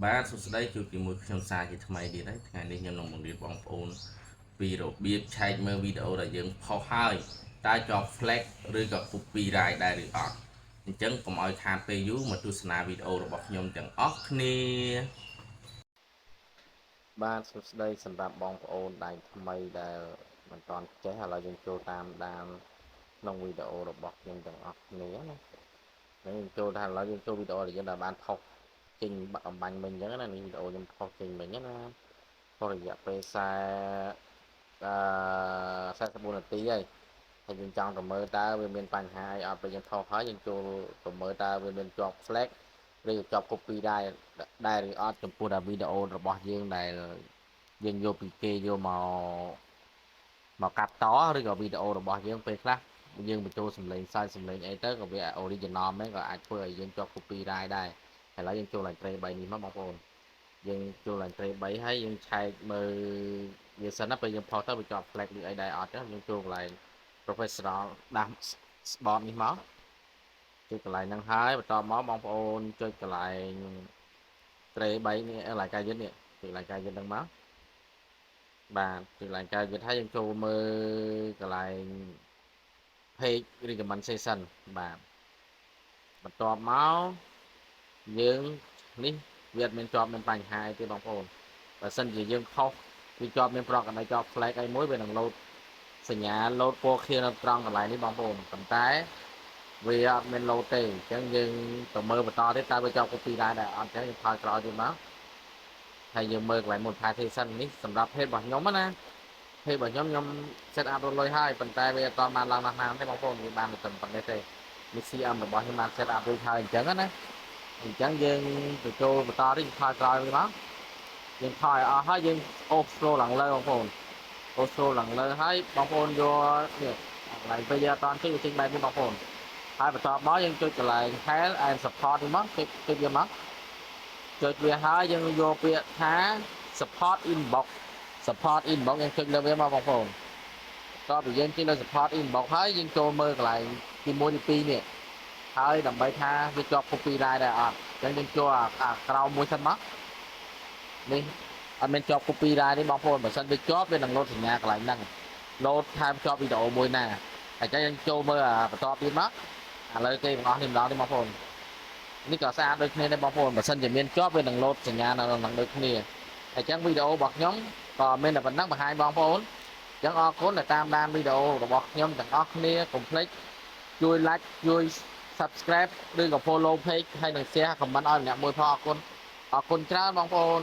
Bạn số đây chụp cái mùi trong xa thì thay đi đấy ngày nay nhầm lòng bằng điện bóng phone vì rồi biết chạy mơ video là dựng phao hai ta cho flag rồi gặp copyright đại được ọt chẳng có mọi tham phê dú mà tu sna video rồi bọc nhầm chẳng óc nè បាទសួស្តីសម្រាប់បងប្អូនដែលថ្មីដែលមិនទាន់ចេះឥឡូវយើងចូលតាមដានក្នុងវីដេអូរបស់ខ្ញុំទាំងអស់គ្នាណាហើយយើងចូលថាឥឡូវយើងចូលវីដេអូដែលយើងបានផុសចេញអំបញ្ញមិញអញ្ចឹងណានេះវីដេអូខ្ញុំផុសចេញមិញណាផុសរយៈពេល44នាទីហើយយើងចង់ទៅមើលតើវាមានបញ្ហាអីអត់ពេលយើងផុសហើយយើងចូលទៅមើលតើវាមានជាប់ flag ឬជាប់ copy ដែរឬអត់ចំពោះតែវីដេអូរបស់យើងដែលយើងយកពីគេយកមកកាត់តឬក៏វីដេអូរបស់យើងពេលខ្លះយើងបញ្ចូលសំឡេងសំឡេងអីទៅក៏វា original មែនក៏អាចធ្វើឲ្យយើងជាប់ copyright ដែរឥឡូវយើងចូលឡើង tray 3នេះមកបងប្អូនយើងចូលឡើង tray 3ហើយយើងឆែកមើលវាសិនណាពេលយើងផុសទៅវាជាប់ flag ឬអីដែរអត់ចឹងយើងចូលកន្លែង professional dashboard នេះមកចុចកន្លែងហ្នឹងហើយបន្ទាប់មកបងប្អូនចុចកន្លែង tray 3នេះកន្លែងការយឹតនេះចុចកន្លែងការយឹតហ្នឹងមកបាទចុចកន្លែងការយឹតហើយយើងចូលមើលកន្លែង page recommendation បាទបន្ទាប់មកយើងនេះវាអត់មានជាប់មានបញ្ហាអីទេបងប្អូនបើសិនជាយើងខុសវាជាប់មានប្រកកណ្ដាលជាប់ flag អីមួយវានឹងលោតសញ្ញាលោតពណ៌ខៀវនៅត្រង់កន្លែងនេះបងប្អូនប៉ុន្តែវាអត់មានលោតទេអញ្ចឹងយើងទៅមើលបន្តទៀតតើវាជាប់ copy ដែរអត់អញ្ចឹងយើងថយក្រោយទៀតមកហើយយើងមើលកន្លែង monetization នេះសម្រាប់ page របស់ខ្ញុំណា page របស់ខ្ញុំ set up រួចហើយប៉ុន្តែវាអត់បានឡើងណាស់ទេបងប្អូនវាបានតែប៉ុណ្្នេះទេនេះ CM របស់ខ្ញុំបាន set up រួចហើយអញ្ចឹងណាអញ្ចឹងយើងទៅចូលបន្តទៀតថយក្រោយវិញមកយើងថយអស់ហើយយើងអូស scroll ឡើងលើបងប្អូនអូស scroll ឡើងលើហើយបងប្អូនយកនេះកន្លែងពេលយើងអត់តាន់ចេញបែបនេះបងប្អូនហើយបន្ទាប់មកយើងចុចកន្លែង help and support នេះមកចុចវាមកចុចវាហើយយើងយកពាក្យថា support inbox យើងចុចលើវាមកបងប្អូនតោះពីយើងចុចលើ support inbox ហើយយើងចូលមើលកន្លែងទី1ទី2នេះហើយដើម្បីថាវាជាប់ copyright ដែរអត់អញ្ចឹងយើងចូលអាក្រោមមួយសិនមកនេះអត់មានជាប់ copyright ទេបងប្អូនបើសិនវាជាប់វានឹងលោតសញ្ញាកន្លែងហ្នឹងលោតថែមជាប់វីដេអូមួយណាអញ្ចឹងយើងចូលមើលបន្តទៀតមកឥឡូវគេទាំងអស់នេះម្ដងទេបងប្អូននេះក៏ស្អាតដូចគ្នាដែរបងប្អូនបើសិនជាមានជាប់វានឹងលោតសញ្ញានៅនឹងដូចគ្នាអញ្ចឹងវីដេអូរបស់ខ្ញុំក៏មានតែប៉ុណ្ណឹងបង្ហាញបងប្អូនអញ្ចឹងអរគុណដែលតាមដានវីដេអូរបស់ខ្ញុំទាំងអស់គ្នាកុំភ្លេចជួយ like ជួយ subscribe ឬក៏ follow page ហើយនឹង share comment ឲ្យម្នាក់មួយផងអរគុណច្រើនបងប្អូន